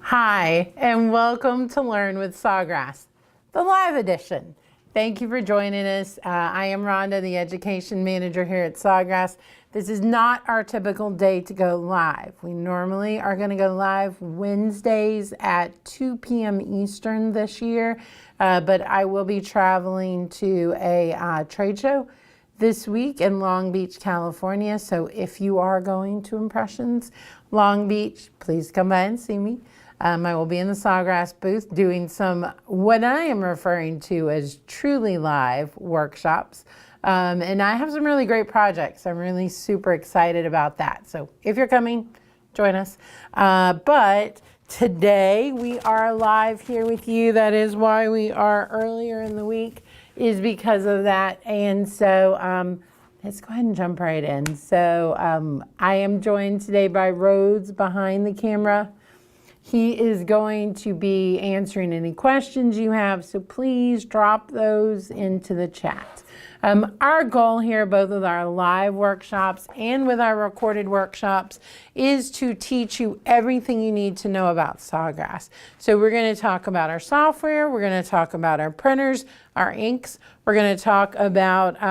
Hi, and welcome to Learn with Sawgrass, the live edition. Thank you for joining us. I am Rhonda, the Education Manager here at Sawgrass. This is not our typical day to go live. We normally are going to go live Wednesdays at 2 p.m. Eastern this year, but I will be traveling to a trade show this week in Long Beach, California. So if you are going to Impressions Long Beach, please come by and see me. I will be in the Sawgrass booth doing some what I am referring to as truly live workshops. And I have some really great projects. I'm really super excited about that. So if you're coming, join us. But today we are live here with you. That is why we are earlier in the week, is because of that. And so let's go ahead and jump right in. So I am joined today by Rhodes behind the camera. He is going to be answering any questions you have, so please drop those into the chat. Our goal here, both with our live workshops and with our recorded workshops, is to teach you everything you need to know about Sawgrass. So we're going to talk about our software, we're going to talk about our printers, our inks, we're going to talk about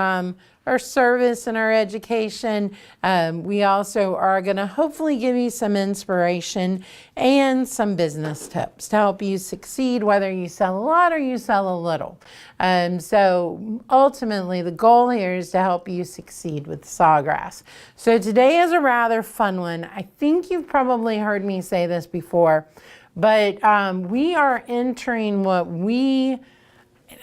our service and our education. We also are going to hopefully give you some inspiration and some business tips to help you succeed, whether you sell a lot or you sell a little. So ultimately, the goal here is to help you succeed with Sawgrass. So today is a rather fun one. I think you've probably heard me say this before, but we are entering what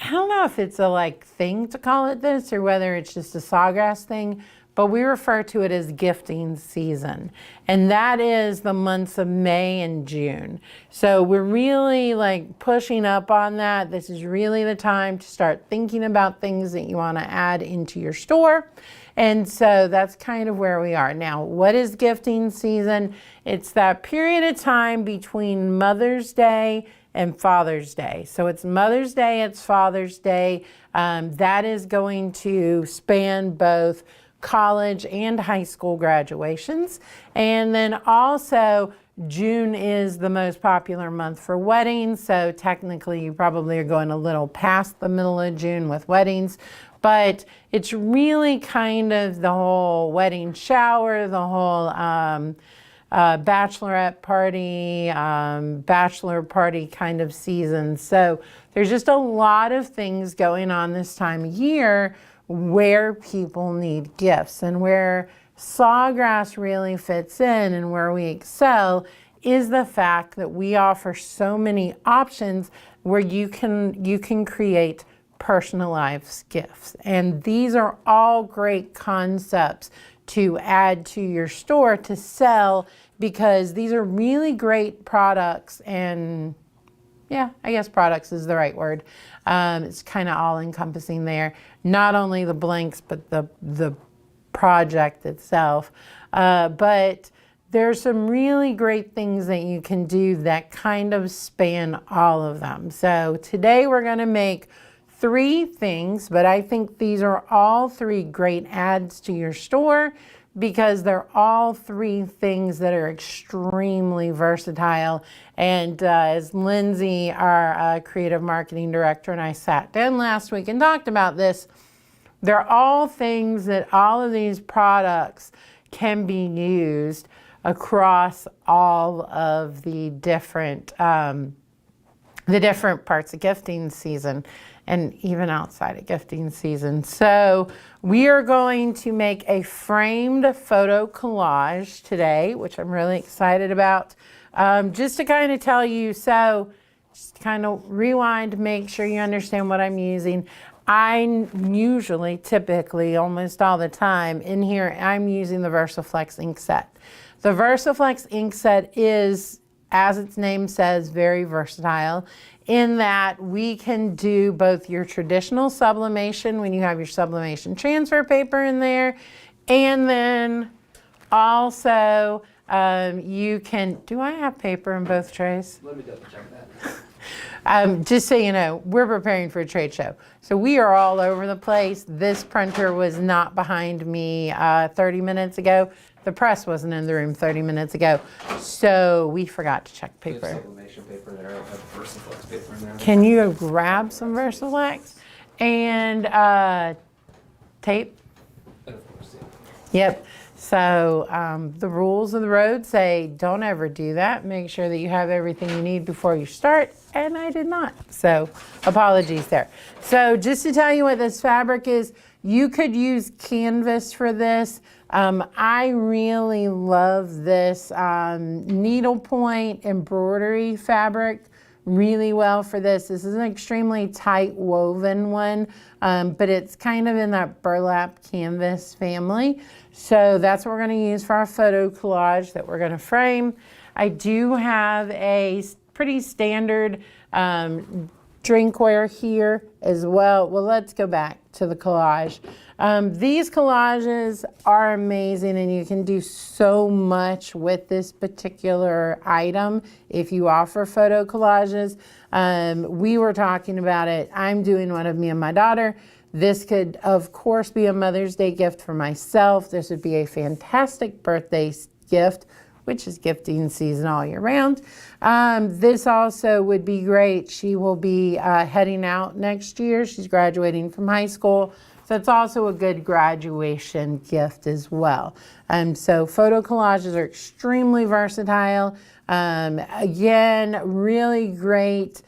I don't know if it's a thing to call it this or whether it's just a Sawgrass thing, but we refer to it as gifting season. And that is the months of May and June. So we're really pushing up on that. This is really the time to start thinking about things that you want to add into your store. And so that's kind of where we are. Now, what is gifting season? It's that period of time between Mother's Day and Father's Day. So it's Mother's Day, it's Father's Day. That is going to span both college and high school graduations. And then also June is the most popular month for weddings. So technically you probably are going a little past the middle of June with weddings. But it's really kind of the whole wedding shower, the whole bachelorette party, bachelor party kind of season. So there's just a lot of things going on this time of year where people need gifts, and where Sawgrass really fits in and where we excel is the fact that we offer so many options where you can create personalized gifts. And these are all great concepts to add to your store to sell, because these are really great products. And yeah, I guess products is the right word. It's kind of all encompassing there. Not only the blanks, but the project itself. But there's some really great things that you can do that kind of span all of them. So today we're going to make 3 things, but I think these are all 3 great adds to your store, because they're all 3 things that are extremely versatile. And as Lindsay, our creative marketing director, and I sat down last week and talked about this, they're all things that all of these products can be used across all of the different parts of gifting season, and even outside of gifting season. So we are going to make a framed photo collage today, which I'm really excited about. Just to kind of tell you, so just kind of rewind, make sure you understand what I'm using. I usually, typically, almost all the time in here, I'm using the VersaFlex ink set. The VersaFlex ink set is, as its name says, very versatile, in that we can do both your traditional sublimation when you have your sublimation transfer paper in there, and then also you can, do I have paper in both trays? Let me double check that. Just so you know, we're preparing for a trade show. So we are all over the place. This printer was not behind me 30 minutes ago. the press wasn't in the room 30 minutes ago, so we forgot to check We have paper. sublimation paper there. I have Versaflex paper in there. Can you grab some Versalex and tape? And of course, yeah. Yep. So the rules of the road say don't ever do that. Make sure that you have everything you need before you start, and I did not. So apologies there. So just to tell you what this fabric is, you could use canvas for this. I really love this needlepoint embroidery fabric really well for this. This is an extremely tight woven one, but it's kind of in that burlap canvas family. So that's what we're going to use for our photo collage that we're going to frame. I do have a pretty standard drinkware here as well. Well, let's go back to the collage. These collages are amazing, and you can do so much with this particular item if you offer photo collages. We were talking about it. I'm doing one of me and my daughter. This could, of course, be a Mother's Day gift for myself. This would be a fantastic birthday gift, which is gifting season all year round. This also would be great. She will be heading out next year. She's graduating from high school. So it's also a good graduation gift as well. So photo collages are extremely versatile. Again, really great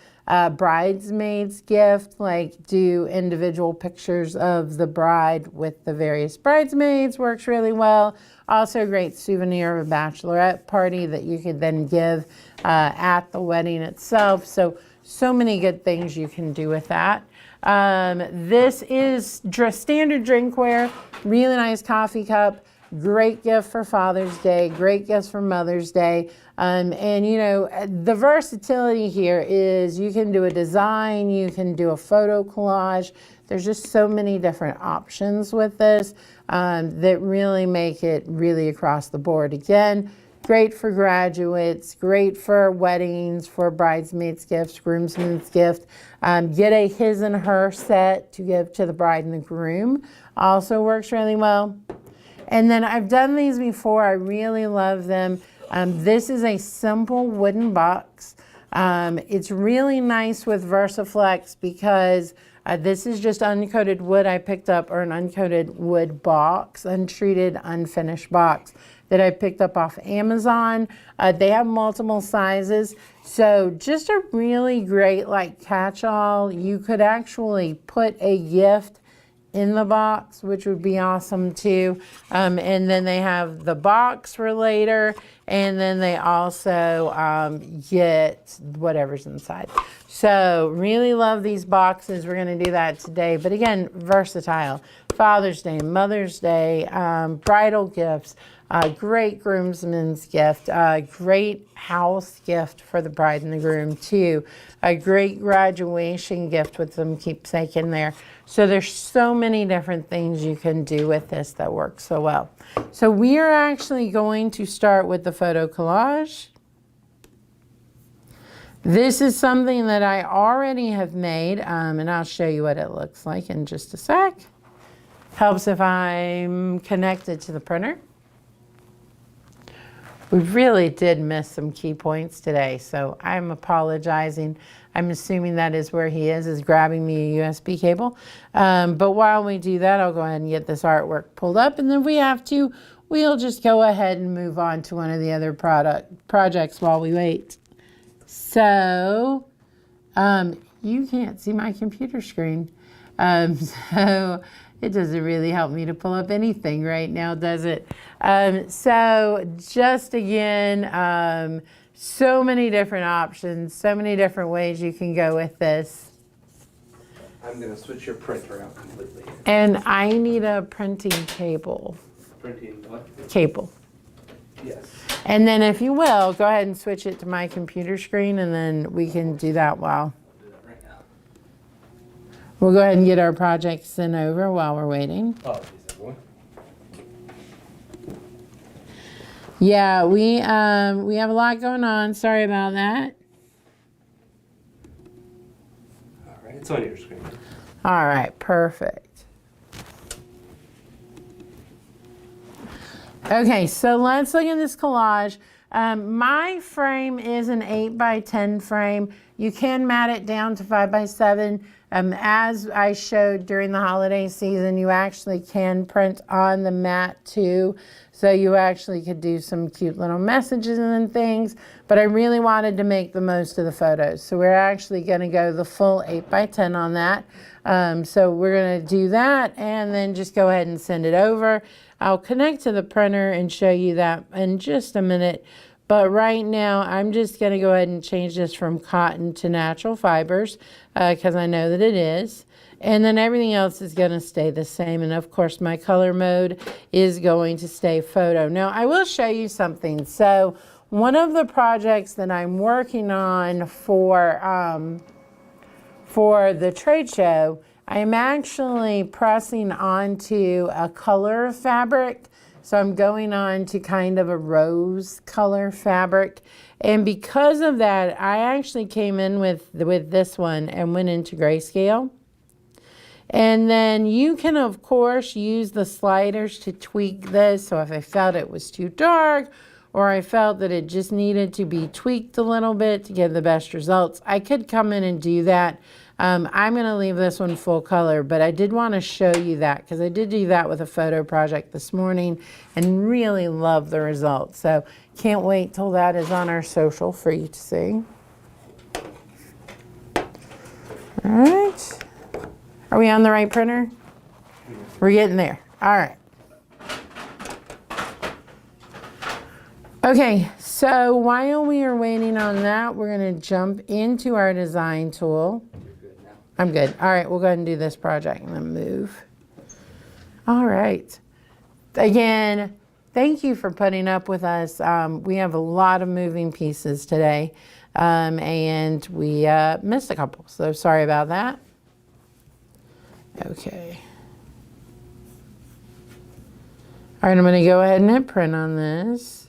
bridesmaids gift, like do individual pictures of the bride with the various bridesmaids, works really well. Also a great souvenir of a bachelorette party that you could then give at the wedding itself. So many good things you can do with that. This is standard drinkware, really nice coffee cup, great gift for Father's Day, great gifts for Mother's Day. And you know, the versatility here is you can do a design, you can do a photo collage. There's just so many different options with this that really make it really across the board. Again, great for graduates, great for weddings, for bridesmaids gifts, groomsmen's gift. Get a his and her set to give to the bride and the groom. Also works really well. And then I've done these before. I really love them. This is a simple wooden box. It's really nice with Versaflex because this is just uncoated wood I picked up, or an uncoated wood box, untreated, unfinished box that I picked up off Amazon. They have multiple sizes. So just a really great like catch-all. You could actually put a gift in the box, which would be awesome too. And then they have the box for later, and then they also get whatever's inside. So really love these boxes. We're gonna do that today. But again, versatile. Father's Day, Mother's Day, bridal gifts, great groomsmen's gift, great house gift for the bride and the groom too, a great graduation gift with some keepsake in there. So there's so many different things you can do with this that work so well. So we are actually going to start with the photo collage. This is something that I already have made, and I'll show you what it looks like in just a sec. Helps if I'm connected to the printer. We really did miss some key points today, so I'm apologizing. I'm assuming that is where he is grabbing me a USB cable. But while we do that, I'll go ahead and get this artwork pulled up, and then if we have to, we'll just go ahead and move on to one of the other projects while we wait. So, you can't see my computer screen. So it doesn't really help me to pull up anything right now, does it? So just again, so many different options, so many different ways you can go with this. I'm going to switch your printer out completely. And I need a printing cable. Printing what? Cable. Yes. And then if you will, go ahead and switch it to my computer screen, and then we can do that while. I'll do that right now. We'll go ahead and get our project sent over while we're waiting. Apologies, everyone. Yeah, we have a lot going on. Sorry about that. All right, it's on your screen. All right, perfect. Okay, so let's look at this collage. My frame is an 8x10 frame. You can mat it down to 5x7. As I showed during the holiday season, you actually can print on the mat too. So you actually could do some cute little messages and things, but I really wanted to make the most of the photos. So we're actually gonna go the full 8x10 on that. So we're gonna do that and then just go ahead and send it over. I'll connect to the printer and show you that in just a minute. But right now, I'm just going to go ahead and change this from cotton to natural fibers because I know that it is. And then everything else is going to stay the same. And of course, my color mode is going to stay photo. Now, I will show you something. So one of the projects that I'm working on for the trade show, I'm actually pressing onto a color fabric. So I'm going on to kind of a rose color fabric. And because of that, I actually came in with this one and went into grayscale. And then you can, of course, use the sliders to tweak this. So if I felt it was too dark or I felt that it just needed to be tweaked a little bit to get the best results, I could come in and do that. I'm going to leave this one full color, but I did want to show you that because I did do that with a photo project this morning and really love the results. So can't wait till that is on our social for you to see. All right. Are we on the right printer? We're getting there. All right. Okay, so while we are waiting on that, we're going to jump into our design tool. I'm good. All right, we'll go ahead and do this project and then move. All right. Again, thank you for putting up with us. We have a lot of moving pieces today, and we missed a couple, so sorry about that. Okay. All right, I'm going to go ahead and hit print on this.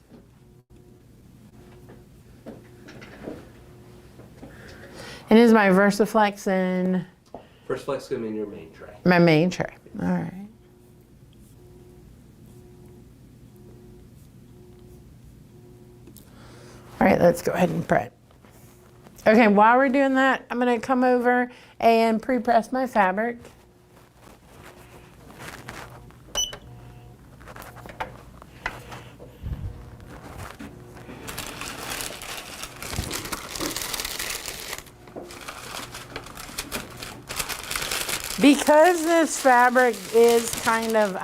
And is my VersaFlex in? VersaFlex going to be in your main tray. My main tray. All right. All right, let's go ahead and print. Okay, while we're doing that, I'm going to come over and pre-press my fabric. Because this fabric is kind of,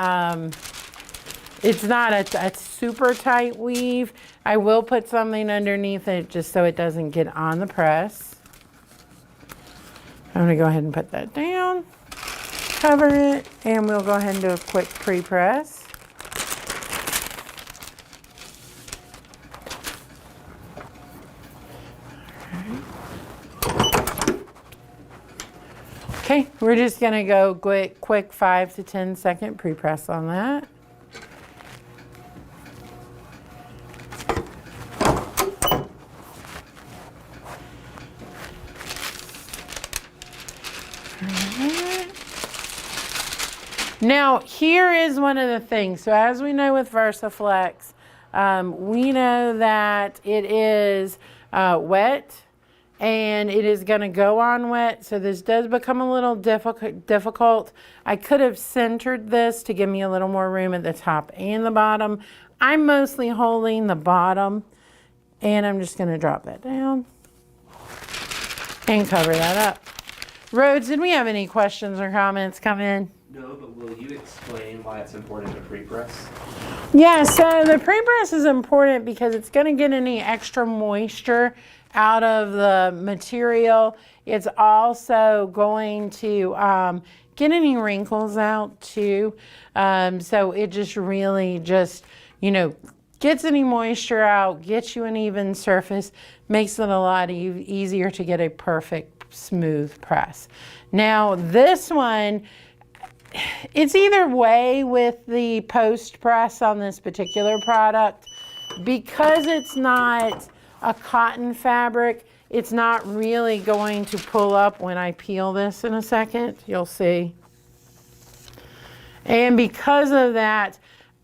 it's not a super tight weave, I will put something underneath it just so it doesn't get on the press. I'm going to go ahead and put that down, cover it, and we'll go ahead and do a quick pre-press. Okay, we're just gonna go quick 5 to 10 second pre-press on that. Now, here is one of the things. So as we know with VersaFlex, we know that it is wet. And it is going to go on wet, so this does become a little difficult. I could have centered this to give me a little more room at the top and the bottom. I'm mostly holding the bottom, and I'm just going to drop that down and cover that up. Rhodes, did we have any questions or comments come in? No, but will you explain why it's important to pre-press? Yeah, so the pre-press is important because it's going to get any extra moisture out of the material. It's also going to get any wrinkles out too. So it just really just, gets any moisture out, gets you an even surface, makes it a lot easier to get a perfect smooth press. Now this one, it's either way with the post press on this particular product. Because it's not a cotton fabric, it's not really going to pull up when I peel this in a second. You'll see. And because of that,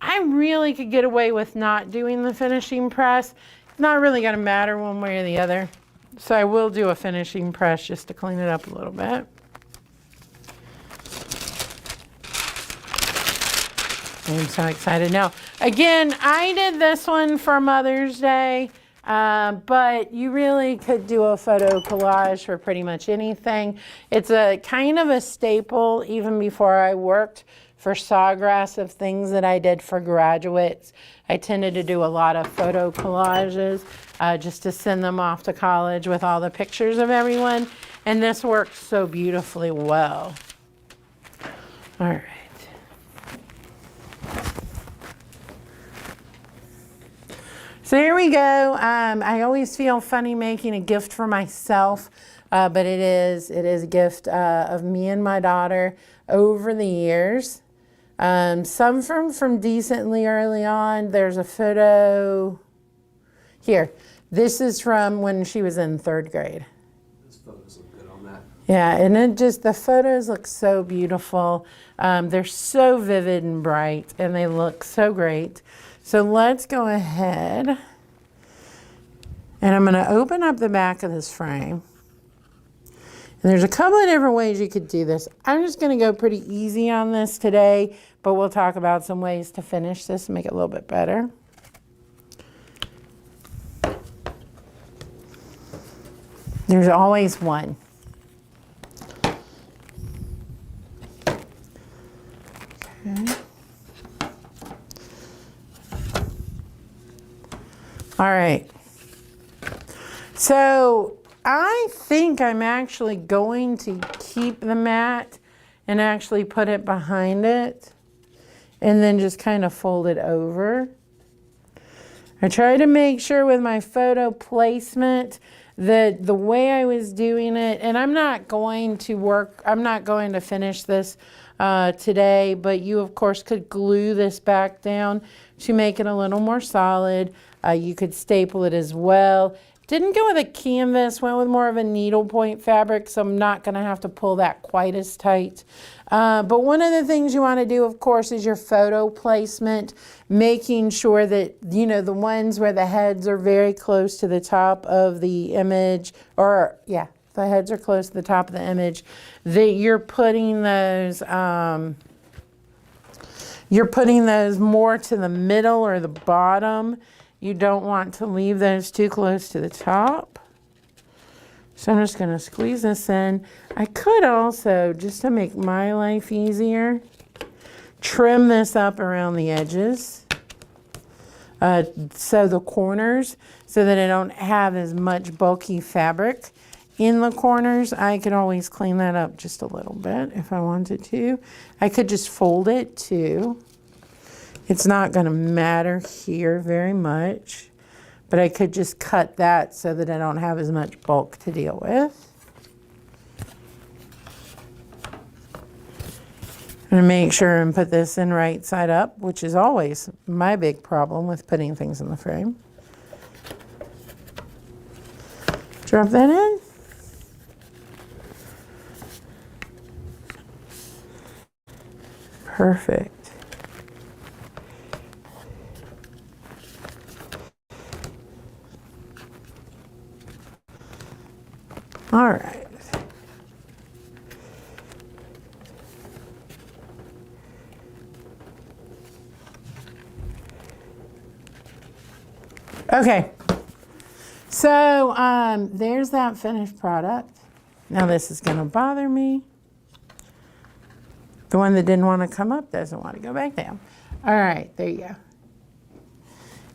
I really could get away with not doing the finishing press. It's not really going to matter one way or the other. So I will do a finishing press just to clean it up a little bit. I'm so excited. Now, again, I did this one for Mother's Day, but you really could do a photo collage for pretty much anything. It's a kind of a staple even before I worked for Sawgrass of things that I did for graduates. I tended to do a lot of photo collages just to send them off to college with all the pictures of everyone. And this worked so beautifully well. All right. So here we go. I always feel funny making a gift for myself, but it is a gift of me and my daughter over the years. Some from decently early on. There's a photo here. This is from when she was in 3rd grade. Those photos look good on that. Yeah, and the photos look so beautiful. They're so vivid and bright, and they look so great. So let's go ahead, and I'm going to open up the back of this frame. And there's a couple of different ways you could do this. I'm just going to go pretty easy on this today, but we'll talk about some ways to finish this and make it a little bit better. There's always one. Okay. All right. So I think I'm actually going to keep the mat and actually put it behind it and then just kind of fold it over. I try to make sure with my photo placement that the way I was doing it, and I'm not going to finish this today, but you of course could glue this back down to make it a little more solid. You could staple it as well. Didn't go with a canvas, went with more of a needlepoint fabric, so I'm not going to have to pull that quite as tight. But one of the things you want to do, of course, is your photo placement, making sure that, you know, the ones where the heads are very close to the top of the image, or yeah, the heads are close to the top of the image, that you're putting those more to the middle or the bottom. You don't want to leave those too close to the top. So I'm just going to squeeze this in. I could also, just to make my life easier, trim this up around the edges. So the corners, so that I don't have as much bulky fabric in the corners. I could always clean that up just a little bit if I wanted to. I could just fold it too. It's not going to matter here very much, but I could just cut that so that I don't have as much bulk to deal with. I'm going to make sure and put this in right side up, which is always my big problem with putting things in the frame. Drop that in. Perfect. All right. Okay. So there's that finished product. Now this is going to bother me. The one that didn't want to come up doesn't want to go back down. All right, there you go.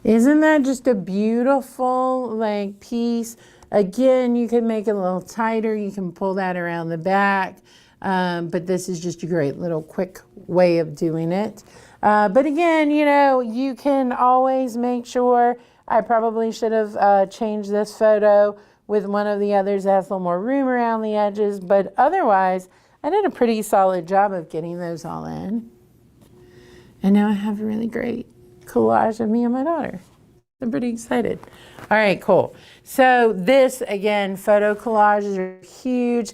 Isn't that just a beautiful like piece? Again, you can make it a little tighter. You can pull that around the back. But this is just a great little quick way of doing it. But again, you know, you can always make sure. I probably should have changed this photo with one of the others that has a little more room around the edges. But otherwise, I did a pretty solid job of getting those all in. And now I have a really great collage of me and my daughter. I'm pretty excited. All right, cool. So this, again, photo collages are huge.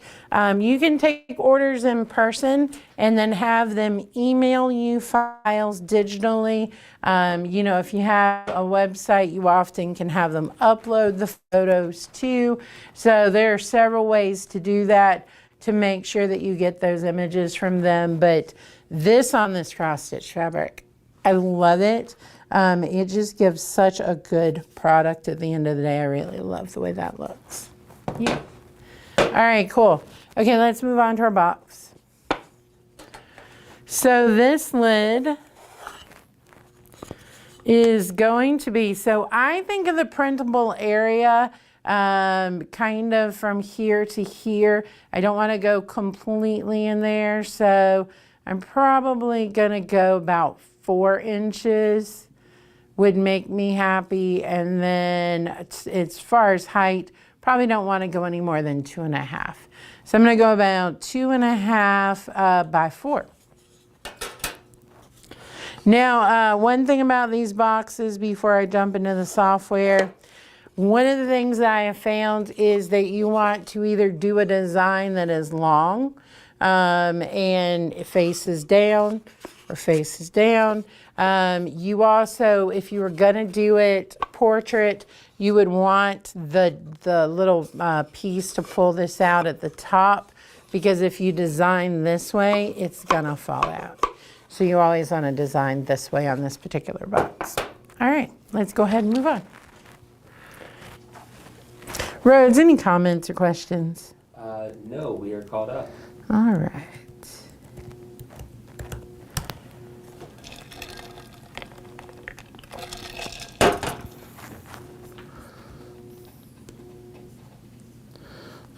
You can take orders in person and then have them email you files digitally. You know, if you have a website, you often can have them upload the photos too. So there are several ways to do that to make sure that you get those images from them. But this on this cross stitch fabric, I love it. It just gives such a good product at the end of the day. I really love the way that looks. Yeah. All right, cool. Okay, let's move on to our box. So this lid is going to be, so I think of the printable area kind of from here to here. I don't want to go completely in there, so I'm probably going to go about 4 inches. Would make me happy. And then as far as height, probably don't want to go any more than 2.5. So I'm going to go about 2.5 by 4. Now, one thing about these boxes before I jump into the software, one of the things that I have found is that you want to either do a design that is long and it faces down or faces down. You also, if you were gonna do it portrait, you would want the little piece to pull this out at the top, because if you design this way, it's gonna fall out. So you always wanna design this way on this particular box. All right, let's go ahead and move on. Rhodes, any comments or questions? No, we are caught up. All right.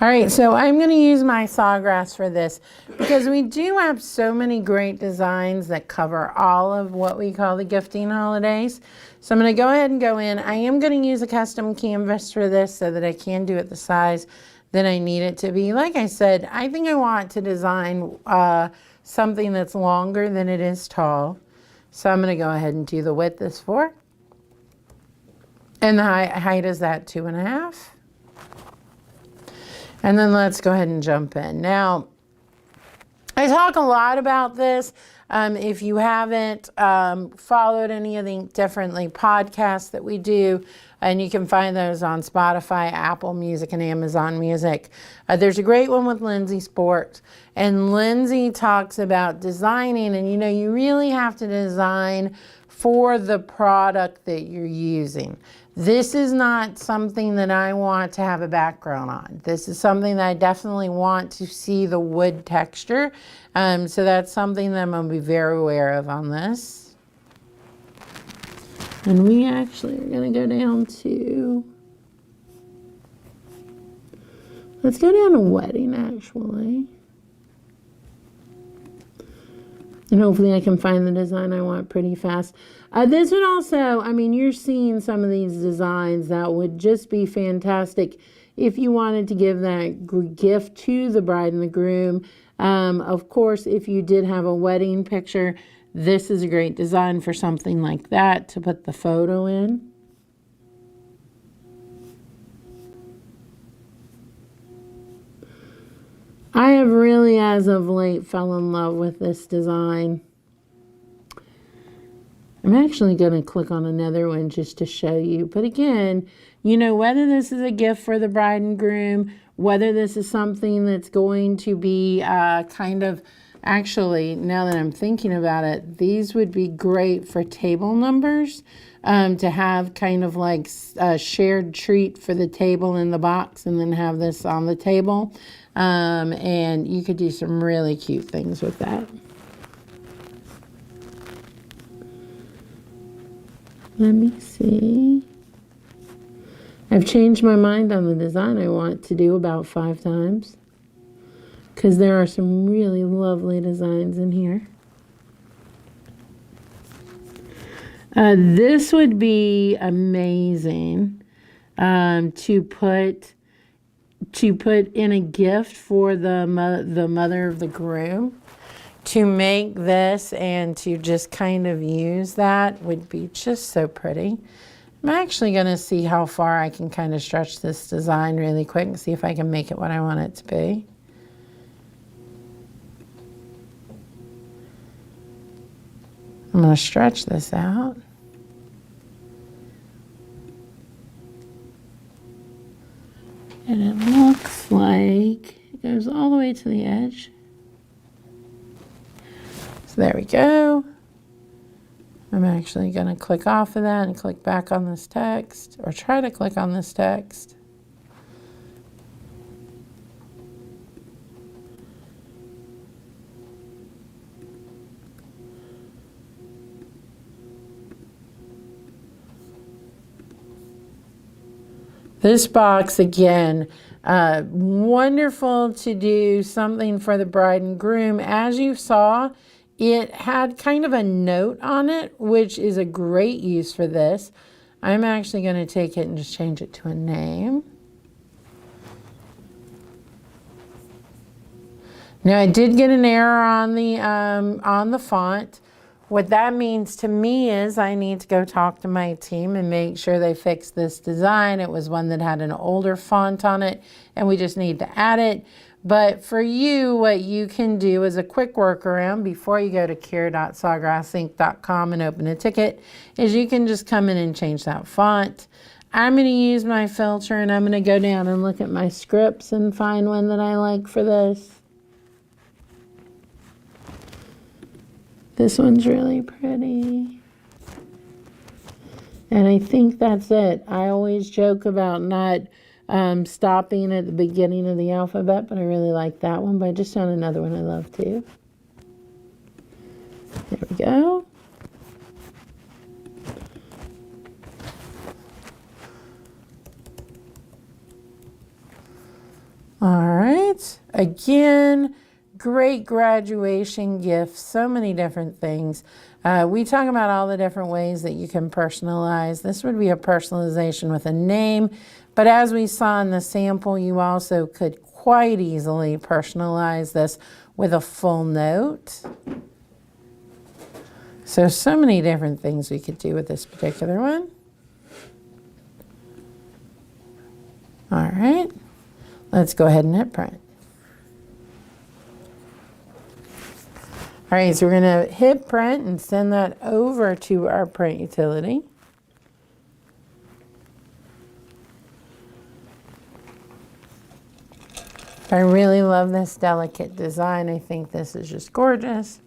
All right, so I'm going to use my Sawgrass for this because we do have so many great designs that cover all of what we call the gifting holidays. So I'm going to go ahead and go in. I am going to use a custom canvas for this so that I can do it the size that I need it to be. Like I said, I think I want to design something that's longer than it is tall. So I'm going to go ahead and do the width is 4. And the height is that 2.5. And then let's go ahead and jump in. Now, I talk a lot about this. If you haven't followed any of the differently podcasts that we do, and you can find those on Spotify, Apple Music, and Amazon Music. There's a great one with Lindsay Sport. And Lindsay talks about designing, and you know, you really have to design for the product that you're using. This is not something that I want to have a background on. This is something that I definitely want to see the wood texture. So that's something that I'm going to be very aware of on this. And we actually are going to go down to, let's go down to wedding actually. And hopefully I can find the design I want pretty fast. This would also, I mean, you're seeing some of these designs that would just be fantastic if you wanted to give that gift to the bride and the groom. Of course, if you did have a wedding picture, this is a great design for something like that to put the photo in. I have really, as of late, fell in love with this design. I'm actually going to click on another one just to show you. But again, you know, whether this is a gift for the bride and groom, whether this is something that's going to be kind of, actually, now that I'm thinking about it, these would be great for table numbers, to have kind of like a shared treat for the table in the box and then have this on the table. And you could do some really cute things with that. Let me see. I've changed my mind on the design I want to do about 5 times, because there are some really lovely designs in here. This would be amazing to put in a gift for the mother of the groom. To make this and to just kind of use that would be just so pretty. I'm actually going to see how far I can kind of stretch this design really quick and see if I can make it what I want it to be. I'm going to stretch this out. And it looks like it goes all the way to the edge. So there we go. I'm actually going to click off of that and click back on this text, or try to click on this text. This box, again, wonderful to do something for the bride and groom. As you saw, it had kind of a note on it, which is a great use for this. I'm actually going to take it and just change it to a name. Now, I did get an error on the font. What that means to me is I need to go talk to my team and make sure they fix this design. It was one that had an older font on it, and we just need to add it. But for you, what you can do is a quick workaround before you go to cure.sawgrassinc.com and open a ticket, is you can just come in and change that font. I'm going to use my filter, and I'm going to go down and look at my scripts and find one that I like for this. This one's really pretty. And I think that's it. I always joke about not stopping at the beginning of the alphabet, but I really like that one. But I just found another one I love too. There we go. All right. Again, great graduation gifts, so many different things. We talk about all the different ways that you can personalize. This would be a personalization with a name, but as we saw in the sample, you also could quite easily personalize this with a full note. So many different things we could do with this particular one. All right, let's go ahead and hit print. All right, so we're going to hit print and send that over to our print utility. I really love this delicate design. I think this is just gorgeous.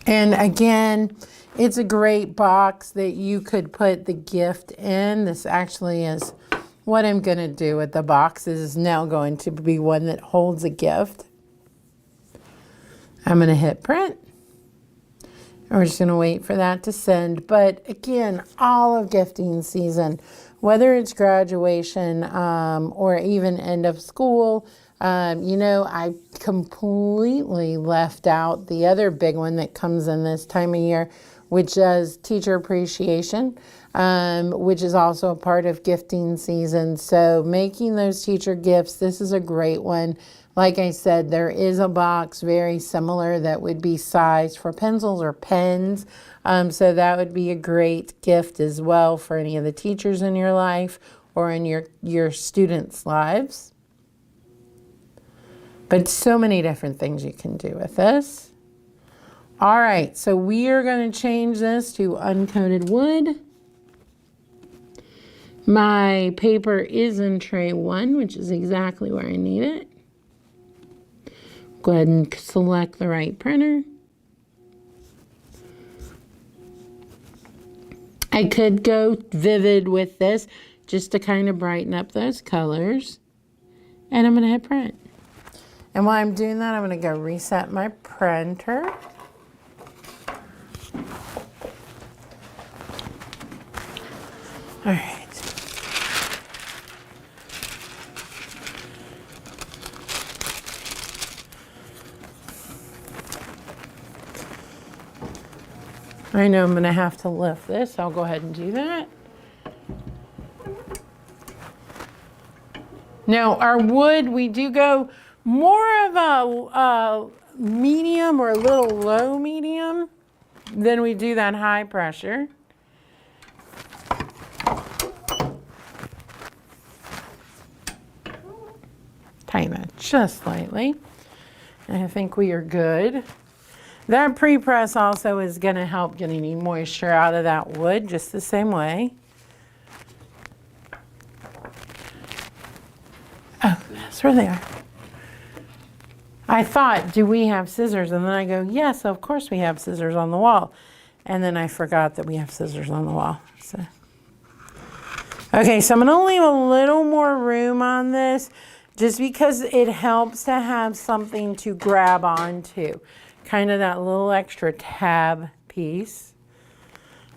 And again, it's a great box that you could put the gift in. This actually is what I'm going to do with the box. Is now going to be one that holds a gift. I'm going to hit print. And we're just going to wait for that to send. But again, all of gifting season, whether it's graduation or even end of school, you know, I completely left out the other big one that comes in this time of year, which is teacher appreciation, which is also a part of gifting season. So making those teacher gifts, this is a great one. Like I said, there is a box very similar that would be sized for pencils or pens. So that would be a great gift as well for any of the teachers in your life or in your students' lives. But so many different things you can do with this. All right, so we are going to change this to uncoated wood. My paper is in tray 1, which is exactly where I need it. Go ahead and select the right printer. I could go vivid with this just to kind of brighten up those colors. And I'm going to hit print. And while I'm doing that, I'm going to go reset my printer. All right. I know I'm going to have to lift this. I'll go ahead and do that. Now, our wood, we do go more of a medium or a little low medium. then we do that high pressure. Tighten that just slightly. And I think we are good. That pre-press also is going to help get any moisture out of that wood just the same way. Oh, that's where they are. I thought, do we have scissors? And then I go, yes, of course we have scissors on the wall. And then I forgot that we have scissors on the wall. So. Okay, so I'm going to leave a little more room on this just because it helps to have something to grab onto. Kind of that little extra tab piece.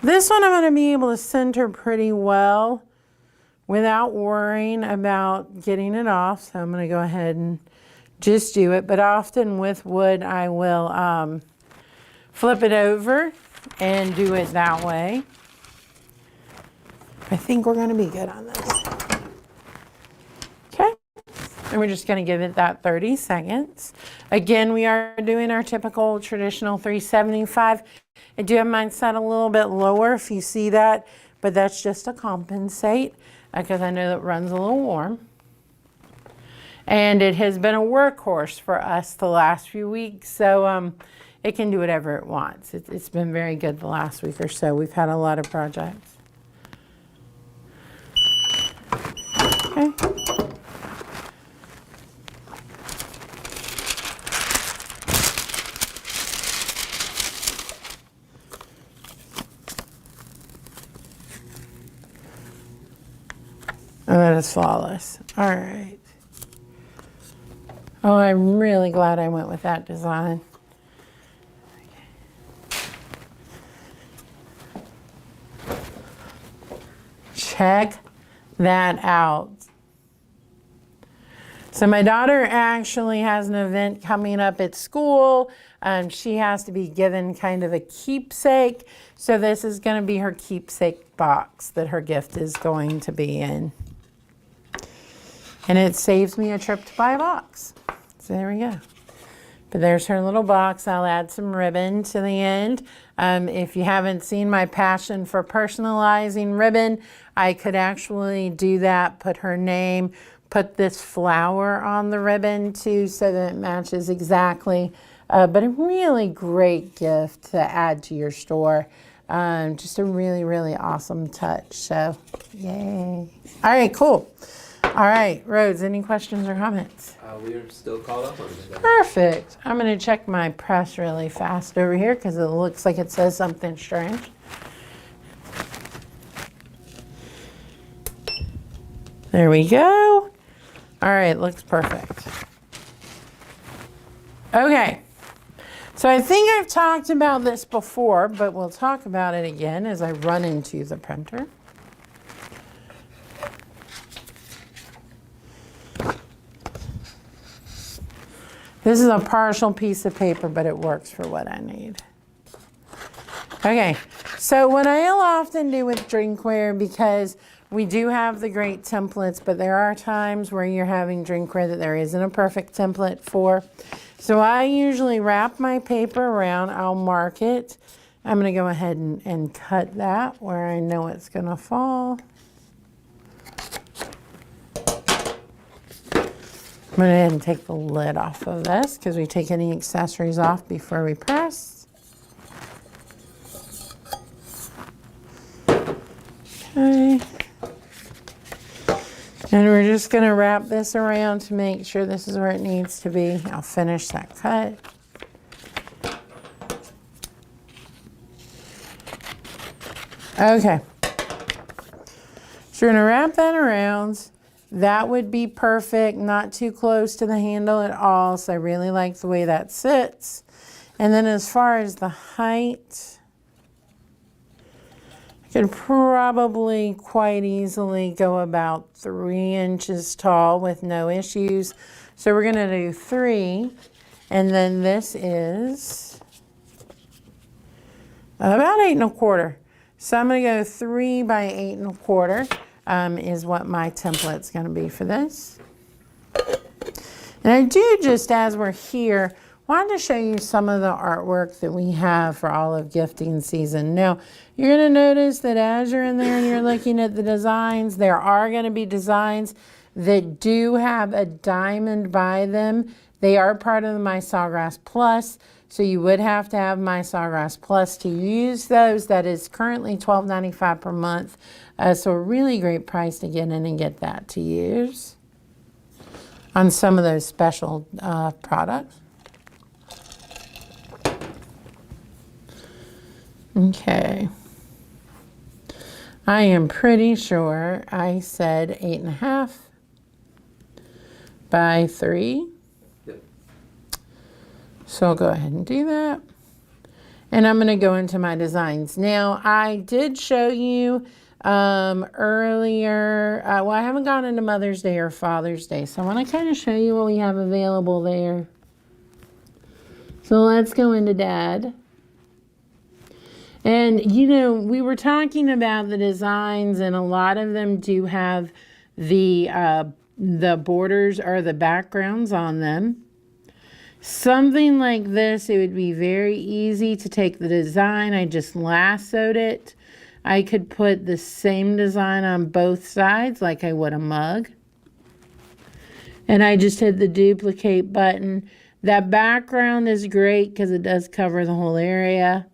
This one I'm going to be able to center pretty well without worrying about getting it off. So I'm going to go ahead and just do it. But often with wood, I will flip it over and do it that way. I think we're going to be good on this. Okay. And we're just going to give it that 30 seconds. Again, we are doing our typical traditional 375. I do have mine set a little bit lower if you see that, but that's just to compensate because I know that it runs a little warm. And it has been a workhorse for us the last few weeks, so it can do whatever it wants. It's been very good the last week or so. We've had a lot of projects. Okay. Oh, that is flawless. All right. Oh, I'm really glad I went with that design. Check that out. So my daughter actually has an event coming up at school. She has to be given kind of a keepsake. So this is going to be her keepsake box that her gift is going to be in. And it saves me a trip to buy a box. So there we go. But there's her little box. I'll add some ribbon to the end. If you haven't seen my passion for personalizing ribbon, I could actually do that, put her name, put this flower on the ribbon too so that it matches exactly. But a really great gift to add to your store. Just a really, really awesome touch. So, yay. All right, cool. All right, Rhodes, any questions or comments? We are still called up on this. Perfect. I'm going to check my press really fast over here because it looks like it says something strange. There we go. All right, looks perfect. Okay. So I think I've talked about this before, but we'll talk about it again as I run into the printer. This is a partial piece of paper, but it works for what I need. Okay, so what I'll often do with drinkware, because we do have the great templates, but there are times where you're having drinkware that there isn't a perfect template for. So I usually wrap my paper around, I'll mark it. I'm gonna go ahead and cut that where I know it's gonna fall. I'm going to go ahead and take the lid off of this because we take any accessories off before we press. Okay. And we're just going to wrap this around to make sure this is where it needs to be. I'll finish that cut. Okay. So we're going to wrap that around. That would be perfect, not too close to the handle at all. So I really like the way that sits. And then as far as the height, I could probably quite easily go about 3 inches tall with no issues. So we're gonna do 3. And then this is about 8 1/4. So I'm gonna go 3 by 8 1/4. Is what my template's going to be for this. And I do, just as we're here, wanted to show you some of the artwork that we have for all of gifting season. Now, you're going to notice that as you're in there and you're looking at the designs, there are going to be designs that do have a diamond by them. They are part of the My Sawgrass Plus, so you would have to have My Sawgrass Plus to use those. That is currently $12.95 per month, so a really great price to get in and get that to use on some of those special products. Okay. I am pretty sure I said 8.5 by 3. Yep. So I'll go ahead and do that. And I'm going to go into my designs. Now, I did show you earlier, well, I haven't gone into Mother's Day or Father's Day, so I want to kind of show you what we have available there. So let's go into Dad. And, you know, we were talking about the designs, and a lot of them do have the borders or the backgrounds on them. Something like this, it would be very easy to take the design. I just lassoed it. I could put the same design on both sides like I would a mug. And I just hit the duplicate button. That background is great because it does cover the whole area.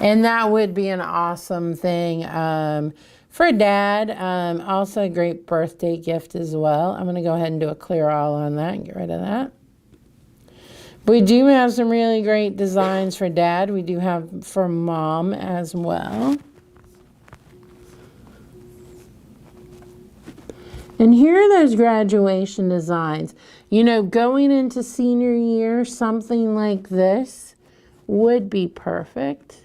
And that would be an awesome thing for Dad. Also a great birthday gift as well. I'm going to go ahead and do a clear all on that and get rid of that. We do have some really great designs for Dad. We do have for Mom as well. And here are those graduation designs. You know, going into senior year, something like this would be perfect.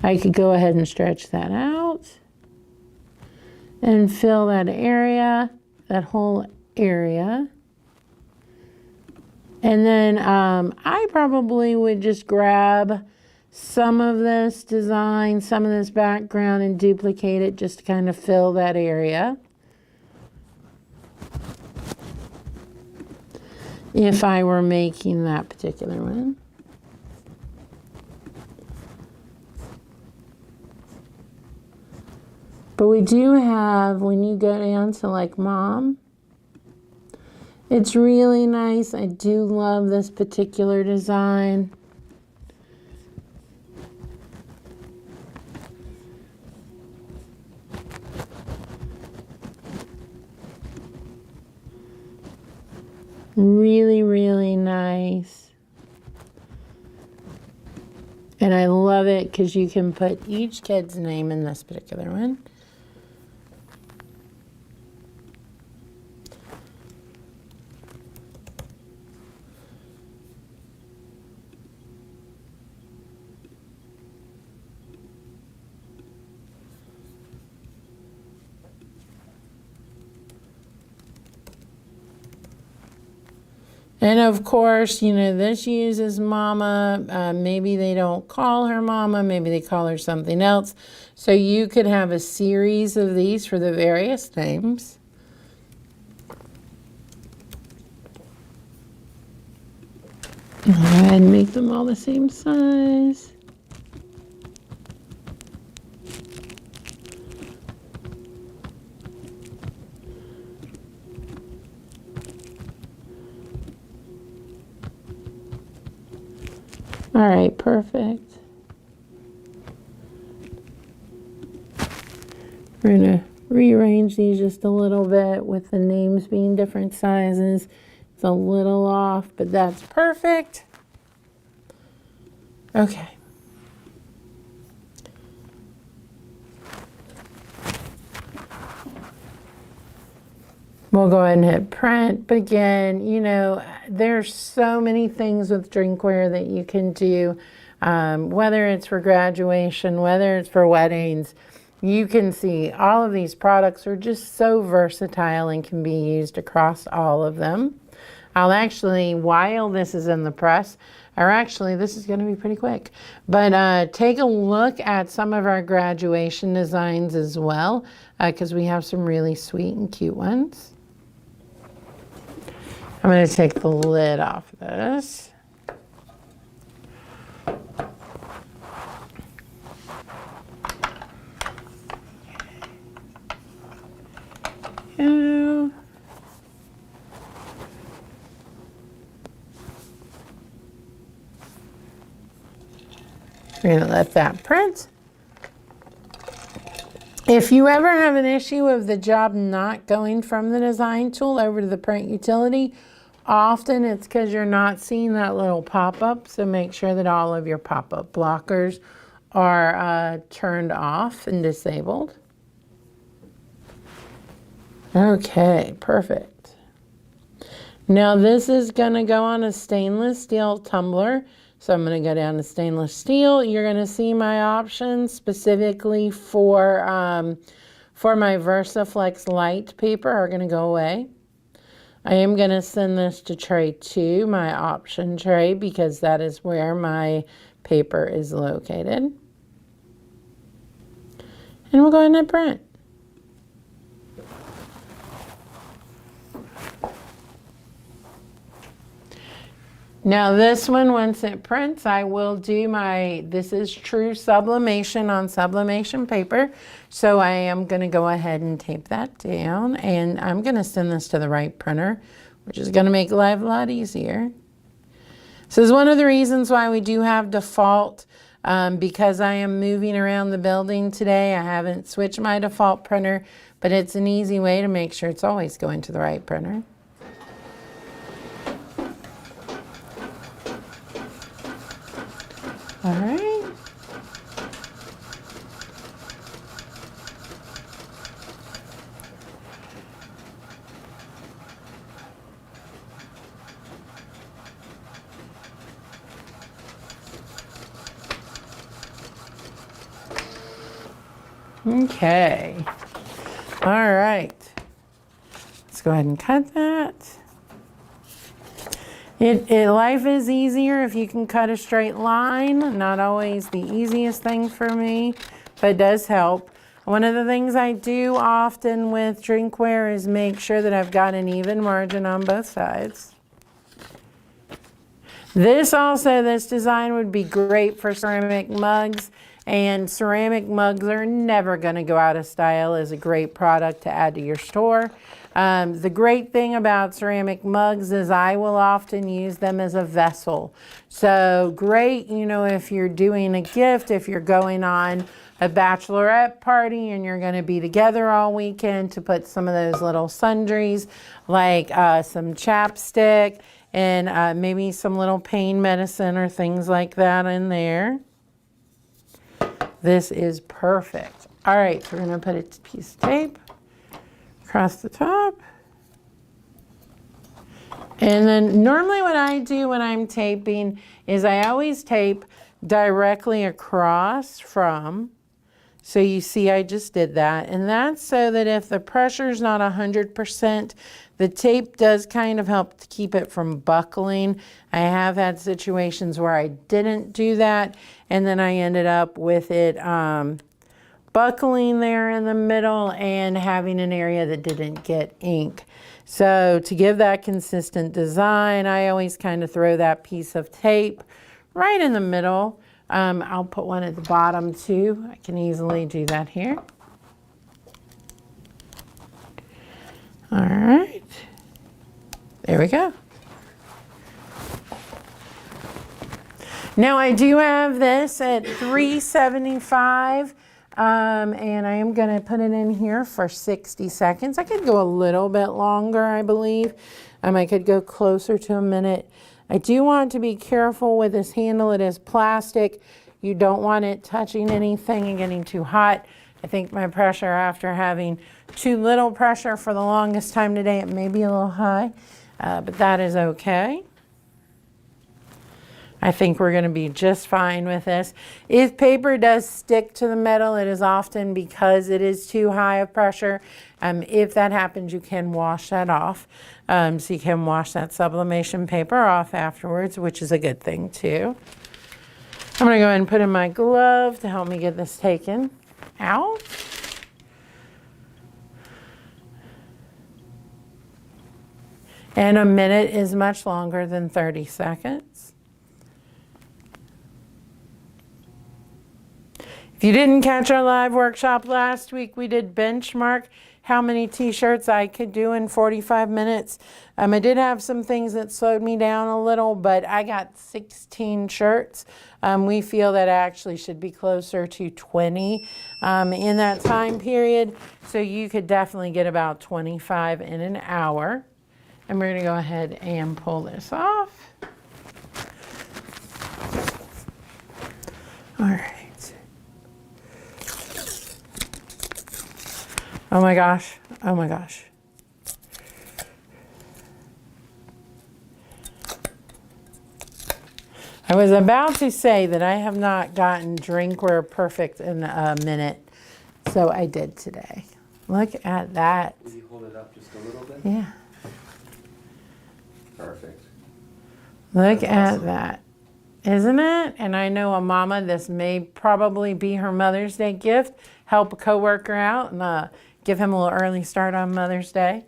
I could go ahead and stretch that out and fill that area, that whole area. And then I probably would just grab some of this design, some of this background, and duplicate it just to kind of fill that area. If I were making that particular one. But we do have, when you go down to like Mom, it's really nice. I do love this particular design. Really, really nice. And I love it because you can put each kid's name in this particular one. And of course, you know, this uses Mama. Maybe they don't call her Mama. Maybe they call her something else. So you could have a series of these for the various names. Go ahead and make them all the same size. All right, perfect. We're going to rearrange these just a little bit with the names being different sizes. It's a little off, but that's perfect. Okay. We'll go ahead and hit print. But again, you know, there's so many things with drinkware that you can do, whether it's for graduation, whether it's for weddings. You can see all of these products are just so versatile and can be used across all of them. I'll actually, while this is in the press, or actually this is going to be pretty quick, but take a look at some of our graduation designs as well, because we have some really sweet and cute ones. I'm going to take the lid off this. Yeah. We're going to let that print. If you ever have an issue of the job not going from the design tool over to the print utility, often it's because you're not seeing that little pop-up. So make sure that all of your pop-up blockers are turned off and disabled. Okay, perfect. Now this is going to go on a stainless steel tumbler. So I'm going to go down to stainless steel. You're going to see my options specifically for my VersaFlex light paper are going to go away. I am going to send this to tray 2, my option tray, because that is where my paper is located. And we'll go ahead and print. Now this one, once it prints, I will do this is true sublimation on sublimation paper. So I am going to go ahead and tape that down, and I'm going to send this to the right printer, which is going to make life a lot easier. So this is one of the reasons why we do have default, because I am moving around the building today. I haven't switched my default printer, but it's an easy way to make sure it's always going to the right printer. All right. Okay. All right. Let's go ahead and cut that. Life is easier if you can cut a straight line. Not always the easiest thing for me, but it does help. One of the things I do often with drinkware is make sure that I've got an even margin on both sides. This design would be great for ceramic mugs, and ceramic mugs are never going to go out of style as a great product to add to your store. The great thing about ceramic mugs is I will often use them as a vessel. So great, if you're doing a gift, if you're going on a bachelorette party and you're going to be together all weekend, to put some of those little sundries like some chapstick and maybe some little pain medicine or things like that in there. This is perfect. All right, so we're going to put a piece of tape across the top. And then normally what I do when I'm taping is I always tape directly across from. So you see I just did that. And that's so that if the pressure's not 100%, the tape does kind of help to keep it from buckling. I have had situations where I didn't do that, and then I ended up with it buckling there in the middle and having an area that didn't get ink. So to give that consistent design, I always kind of throw that piece of tape right in the middle. I'll put one at the bottom too. I can easily do that here. All right, there we go. Now I do have this at 375. And I am going to put it in here for 60 seconds. I could go a little bit longer, I believe. I could go closer to a minute. I do want to be careful with this handle. It is plastic. You don't want it touching anything and getting too hot. I think my pressure, after having too little pressure for the longest time today, it may be a little high, but that is okay. I think we're going to be just fine with this. If paper does stick to the metal, it is often because it is too high of pressure. If that happens, you can wash that off. So you can wash that sublimation paper off afterwards, which is a good thing too. I'm going to go ahead and put in my glove to help me get this taken out. And a minute is much longer than 30 seconds. If you didn't catch our live workshop last week, we did benchmark how many t-shirts I could do in 45 minutes. I did have some things that slowed me down a little, but I got 16 shirts. We feel that actually should be closer to 20 in that time period. So you could definitely get about 25 in an hour. And we're going to go ahead and pull this off. All right. Oh my gosh. Oh my gosh. I was about to say that I have not gotten drinkware perfect in a minute. So I did today. Look at that. Will you hold it up just a little bit? Yeah. Perfect. Look That's at awesome. that. Isn't it? And I know a mama, this may probably be her Mother's Day gift. Help a coworker out and give him a little early start on Mother's Day.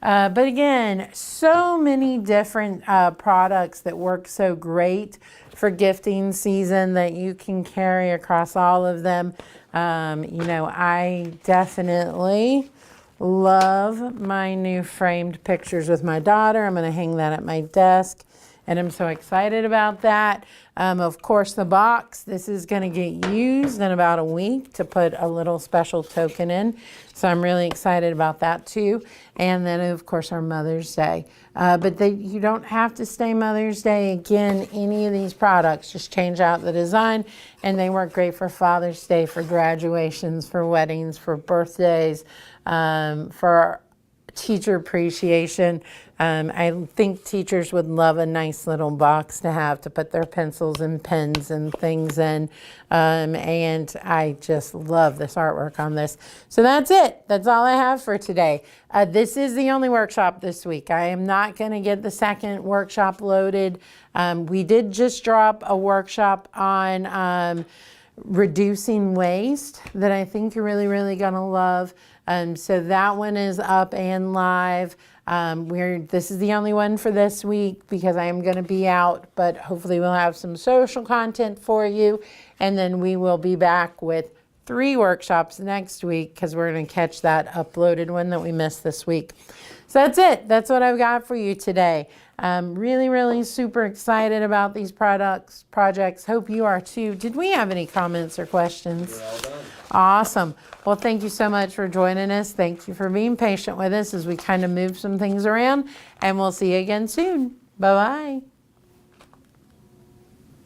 But again, so many different products that work so great for gifting season that you can carry across all of them. You know, I definitely love my new framed pictures with my daughter. I'm going to hang that at my desk, and I'm so excited about that. Of course, the box, this is going to get used in about a week to put a little special token in. So I'm really excited about that too. And then, of course, our Mother's Day. But you don't have to stay Mother's Day. Again, any of these products, just change out the design, and they work great for Father's Day, for graduations, for weddings, for birthdays, for teacher appreciation. I think teachers would love a nice little box to have to put their pencils and pens and things in. And I just love this artwork on this. So that's it. That's all I have for today. This is the only workshop this week. I am not going to get the second workshop loaded. We did just drop a workshop on reducing waste that I think you're really, really going to love. So that one is up and live. This is the only one for this week because I am going to be out, but hopefully we'll have some social content for you. And then we will be back with 3 workshops next week because we're going to catch that uploaded one that we missed this week. So that's it. That's what I've got for you today. I'm really, really super excited about these projects. Hope you are too. Did we have any comments or questions? We're all done. Awesome. Well, thank you so much for joining us. Thank you for being patient with us as we kind of move some things around, and we'll see you again soon. Bye-bye.